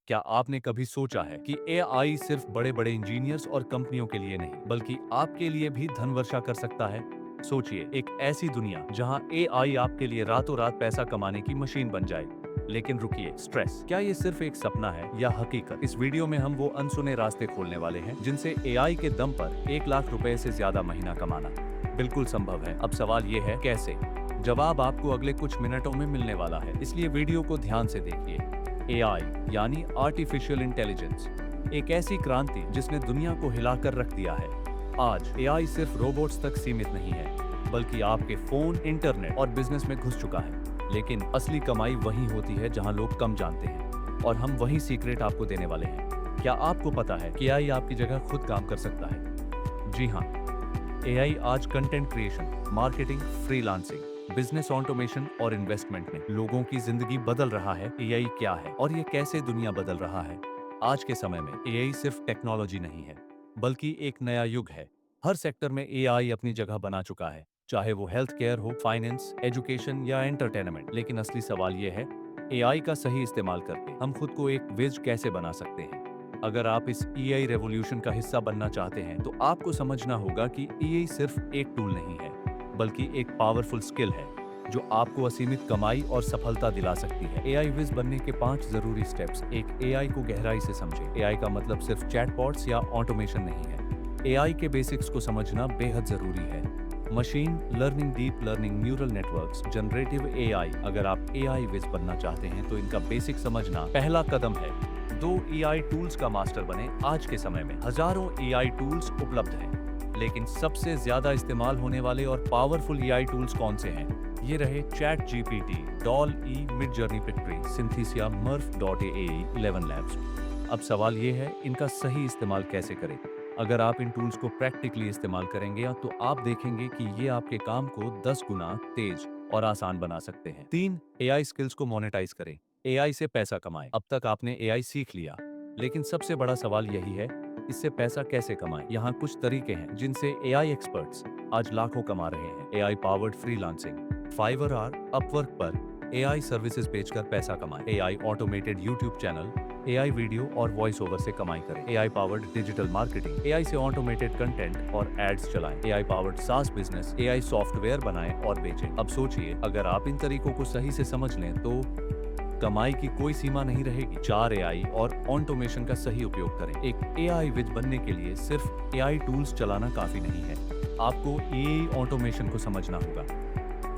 क्या आपने कभी सोचा है कि एआई सिर्फ बड़े बड़े इंजीनियर्स और कंपनियों के लिए नहीं बल्कि आपके लिए भी धन वर्षा कर सकता है? सोचिए, एक ऐसी दुनिया जहां एआई आपके लिए रातों रात पैसा कमाने की मशीन बन जाए। लेकिन रुकिए, स्ट्रेस, क्या ये सिर्फ एक सपना है या हकीकत? इस वीडियो में हम वो अनसुने रास्ते खोलने वाले हैं जिनसे एआई के दम पर 1 लाख रुपए से ज्यादा महीना कमाना बिल्कुल संभव है। अब सवाल ये है, कैसे? जवाब आपको अगले कुछ मिनटों में मिलने वाला है, इसलिए वीडियो को ध्यान से देखिए। एआई यानी आर्टिफिशियल इंटेलिजेंस, एक ऐसी क्रांति जिसने दुनिया को हिलाकर रख दिया है। आज एआई सिर्फ रोबोट्स तक सीमित नहीं है, बल्कि आपके फोन, इंटरनेट और बिजनेस में घुस चुका है। लेकिन असली कमाई वहीं होती है जहां लोग कम जानते हैं, और हम वही सीक्रेट आपको देने वाले हैं। क्या आपको पता है कि एआई आपकी जगह खुद काम कर सकता है? जी हाँ, एआई आज content creation, marketing, freelancing, business automation और इन्वेस्टमेंट में लोगों की जिंदगी बदल रहा है। एआई क्या है और ये कैसे दुनिया बदल रहा है? आज के समय में एआई सिर्फ टेक्नोलॉजी नहीं है, बल्कि एक नया युग है। हर सेक्टर में एआई अपनी जगह बना चुका है, चाहे वो हेल्थ केयर हो, फाइनेंस, एजुकेशन या एंटरटेनमेंट। लेकिन असली सवाल ये है, एआई का सही इस्तेमाल करके हम खुद को एक विज कैसे बना सकते हैं? अगर आप इस एआई रेवोल्यूशन का हिस्सा बनना चाहते हैं, तो आपको समझना होगा कि एआई सिर्फ एक टूल नहीं है, बल्कि एक पावरफुल स्किल है जो आपको असीमित कमाई और सफलता दिला सकती है। एआई विज बनने के 5 जरूरी स्टेप्स। एक, एआई को गहराई से समझें। एआई का मतलब सिर्फ चैटबॉट्स या ऑटोमेशन नहीं है। एआई के बेसिक्स को समझना बेहद जरूरी है। Machine learning, deep learning, neural networks, generative AI. अगर आप एआई विज बनना चाहते हैं तो इनका बेसिक समझना पहला कदम है। 2, एआई टूल्स का मास्टर बने। आज के समय में हजारों एआई टूल्स उपलब्ध हैं, लेकिन सबसे ज्यादा इस्तेमाल होने वाले और पावरफुल एआई टूल्स कौन से हैं? ये रहे chat GPT, DALL E, Midjourney, Pictory, Synthesia, Murf dot AI, 11 labs. अब सवाल ये है, इनका सही इस्तेमाल कैसे करें? अगर आप इन टूल्स को प्रैक्टिकली इस्तेमाल करेंगे तो आप देखेंगे कि ये आपके काम को 10 गुना तेज और आसान बना सकते हैं। 3, एआई स्किल्स को मोनेटाइज करें। एआई से पैसा कमाएं। अब तक आपने एआई सीख लिया, लेकिन सबसे बड़ा सवाल यही है, इससे पैसा कैसे कमाएं? यहाँ कुछ तरीके हैं जिनसे एआई एक्सपर्ट्स आज लाखों कमा रहे हैं। एआई पावर्ड फ्रीलांसिंग, फाइवर और अपवर्क पर एआई सर्विसेज बेचकर पैसा कमाएं। AI automated YouTube channel, AI video और वॉइस ओवर से कमाई करें। AI powered digital marketing, AI से ऑटोमेटेड कंटेंट और एड्स चलाएं। एआई पावर्ड सास बिजनेस, एआई सॉफ्टवेयर बनाएं और बेचें। अब सोचिए, अगर आप इन तरीकों को सही से समझ लें तो कमाई की कोई सीमा नहीं रहेगी। 4, एआई और ऑटोमेशन का सही उपयोग करें। एक एआई विज बनने के लिए सिर्फ एआई टूल्स चलाना काफी नहीं है, आपको एआई ऑटोमेशन को समझना होगा।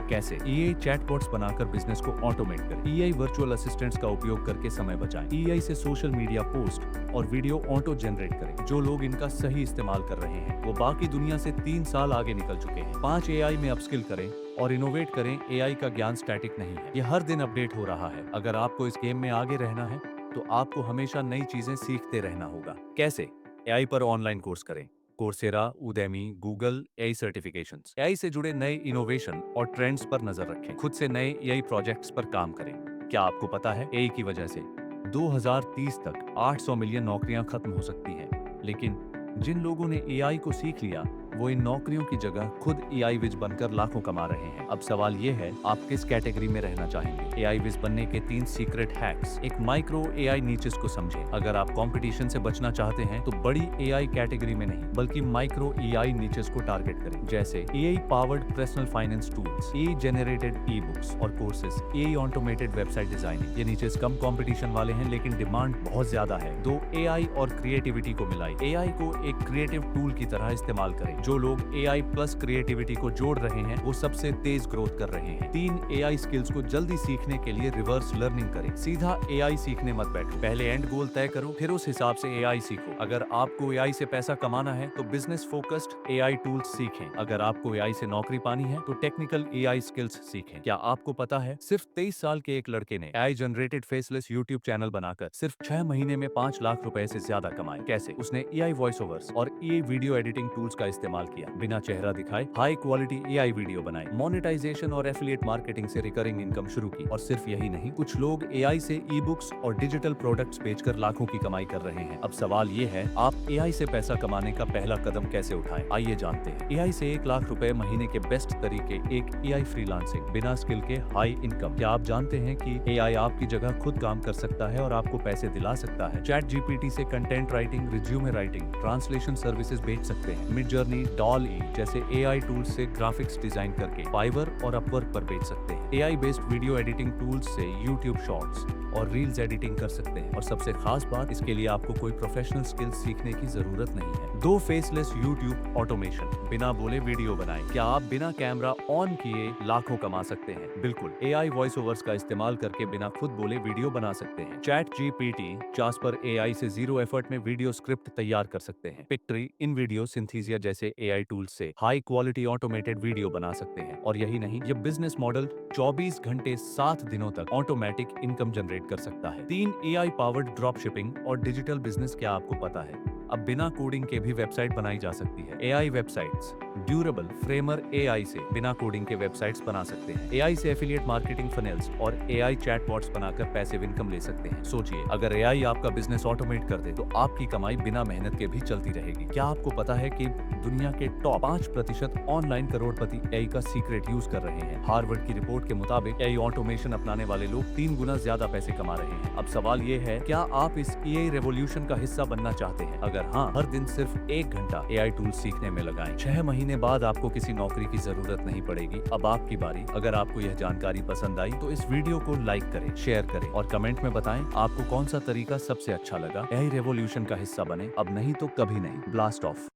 कैसे? एआई चैटबॉट्स बनाकर बिजनेस को ऑटोमेट करें। एआई वर्चुअल असिस्टेंट्स का उपयोग करके समय बचाएं। एआई से सोशल मीडिया पोस्ट और वीडियो ऑटो जनरेट करें। जो लोग इनका सही इस्तेमाल कर रहे हैं वो बाकी दुनिया से 3 साल आगे निकल चुके हैं। 5, एआई में अपस्किल करें और इनोवेट करें। एआई का ज्ञान स्टैटिक नहीं है, ये हर दिन अपडेट हो रहा है। अगर आपको इस गेम में आगे रहना है तो आपको हमेशा नई चीजें सीखते रहना होगा। कैसे? एआई पर ऑनलाइन कोर्स करें। Coursera, Udemy, Google, AI certifications. AI से जुड़े नए इनोवेशन और ट्रेंड्स पर नजर रखें। खुद से नए एआई प्रोजेक्ट्स पर काम करें। क्या आपको पता है, एआई की वजह से 2030 तक 800 मिलियन नौकरियां खत्म हो सकती हैं। लेकिन जिन लोगों ने एआई को सीख लिया वो इन नौकरियों की जगह खुद एआई विज बनकर लाखों कमा रहे हैं। अब सवाल ये है, आप किस कैटेगरी में रहना चाहेंगे? एआई विज बनने के 3 सीक्रेट हैक्स। एक, माइक्रो एआई नीचेस को समझें। अगर आप कंपटीशन से बचना चाहते हैं तो बड़ी एआई कैटेगरी में नहीं बल्कि माइक्रो एआई नीचेस को टारगेट करें। जैसे AI powered personal finance tools, AI generated e books और courses, AI automated website designing. ये नीचेस कम कंपटीशन वाले हैं लेकिन डिमांड बहुत ज्यादा है। 2, एआई और क्रिएटिविटी को मिलाएं। एआई को एक क्रिएटिव टूल की तरह इस्तेमाल करें। जो लोग एआई प्लस क्रिएटिविटी को जोड़ रहे हैं वो सबसे तेज ग्रोथ कर रहे हैं। 3, एआई स्किल्स को जल्दी सीखने के लिए रिवर्स लर्निंग करें। सीधा एआई सीखने मत बैठो, पहले एंड गोल तय करो, फिर उस हिसाब से एआई सीखो। अगर आपको एआई से पैसा कमाना है तो बिजनेस फोकस्ड एआई टूल्स सीखें। अगर आपको एआई से नौकरी पानी है तो टेक्निकल एआई स्किल्स सीखें। क्या आपको पता है, सिर्फ 23 साल के एक लड़के ने AI generated faceless YouTube channel बनाकर सिर्फ 6 महीने में 5 लाख रुपए से ज्यादा कमाए। कैसे? उसने एआई वॉइस ओवर्स और एआई वीडियो एडिटिंग टूल्स का इस्तेमाल कमाल किया। बिना चेहरा दिखाए हाई क्वालिटी एआई वीडियो बनाए, मोनेटाइजेशन और एफिलिएट मार्केटिंग से रिकरिंग इनकम शुरू की। और सिर्फ यही नहीं, कुछ लोग एआई से ई बुक्स और डिजिटल प्रोडक्ट्स बेचकर लाखों की कमाई कर रहे हैं। अब सवाल ये है, आप एआई से पैसा कमाने का पहला कदम कैसे उठाएं? आइए जानते हैं। एआई से 1 लाख रुपए महीने के बेस्ट तरीके। एक, एआई फ्रीलांसिंग, बिना स्किल के हाई इनकम। क्या आप जानते हैं कि एआई आपकी जगह खुद काम कर सकता है और आपको पैसे दिला सकता है? चैट जीपीटी से content writing, resume writing, translation services बेच सकते हैं। मिड जर्नी, डॉल-ई जैसे एआई टूल्स से ग्राफिक्स डिजाइन करके फाइवर और अपवर्क पर बेच सकते हैं। AI based video editing tools से यूट्यूब शॉर्ट्स और रील्स एडिटिंग कर सकते हैं। और सबसे खास बात, इसके लिए आपको कोई प्रोफेशनल स्किल्स सीखने की जरूरत नहीं है। 2, फेसलेस यूट्यूब ऑटोमेशन, बिना बोले वीडियो बनाएं। क्या आप बिना कैमरा ऑन किए लाखों कमा सकते हैं? बिल्कुल, एआई वॉइस ओवर्स का इस्तेमाल करके बिना खुद बोले वीडियो बना सकते हैं। चैट जीपीटी, जास्पर एआई से 0 एफर्ट में वीडियो स्क्रिप्ट तैयार कर सकते हैं। पिक्ट्री, इनवीडियो, सिंथेसिया जैसे एआई टूल्स से हाई क्वालिटी ऑटोमेटेड वीडियो बना सकते हैं। और यही नहीं, ये बिजनेस मॉडल 24 घंटे 7 दिनों तक ऑटोमेटिक इनकम जनरेट कर सकता है। 3, एआई पावर्ड ड्रॉप शिपिंग और डिजिटल बिजनेस। क्या आपको पता है, अब बिना कोडिंग के भी वेबसाइट बनाई जा सकती है? AI websites, durable framer AI से बिना कोडिंग के वेबसाइट्स बना सकते हैं। एआई से एफिलिएट मार्केटिंग फनेल्स और एआई चैटबॉट्स बनाकर पैसिव इनकम ले सकते हैं। सोचिए, अगर एआई आपका बिजनेस ऑटोमेट कर दे तो आपकी कमाई बिना मेहनत के भी चलती रहेगी। क्या आपको पता है कि दुनिया के टॉप 5% ऑनलाइन करोड़पति एआई का सीक्रेट यूज कर रहे हैं? हार्वर्ड की रिपोर्ट के मुताबिक एआई ऑटोमेशन अपनाने वाले लोग 3 गुना ज्यादा पैसे कमा रहे हैं। अब सवाल ये है, क्या आप इस एआई रेवोल्यूशन का हिस्सा बनना चाहते हैं? अगर हाँ, हर दिन सिर्फ 1 घंटा एआई टूल सीखने में लगाएं। 6 महीने बाद आपको किसी नौकरी की जरूरत नहीं पड़ेगी। अब आपकी बारी। अगर आपको यह जानकारी पसंद आई तो इस वीडियो को लाइक करें, शेयर करें और कमेंट में बताएं आपको कौन सा तरीका सबसे अच्छा लगा। एआई रेवोल्यूशन का हिस्सा बने, अब नहीं तो कभी नहीं। Blast of.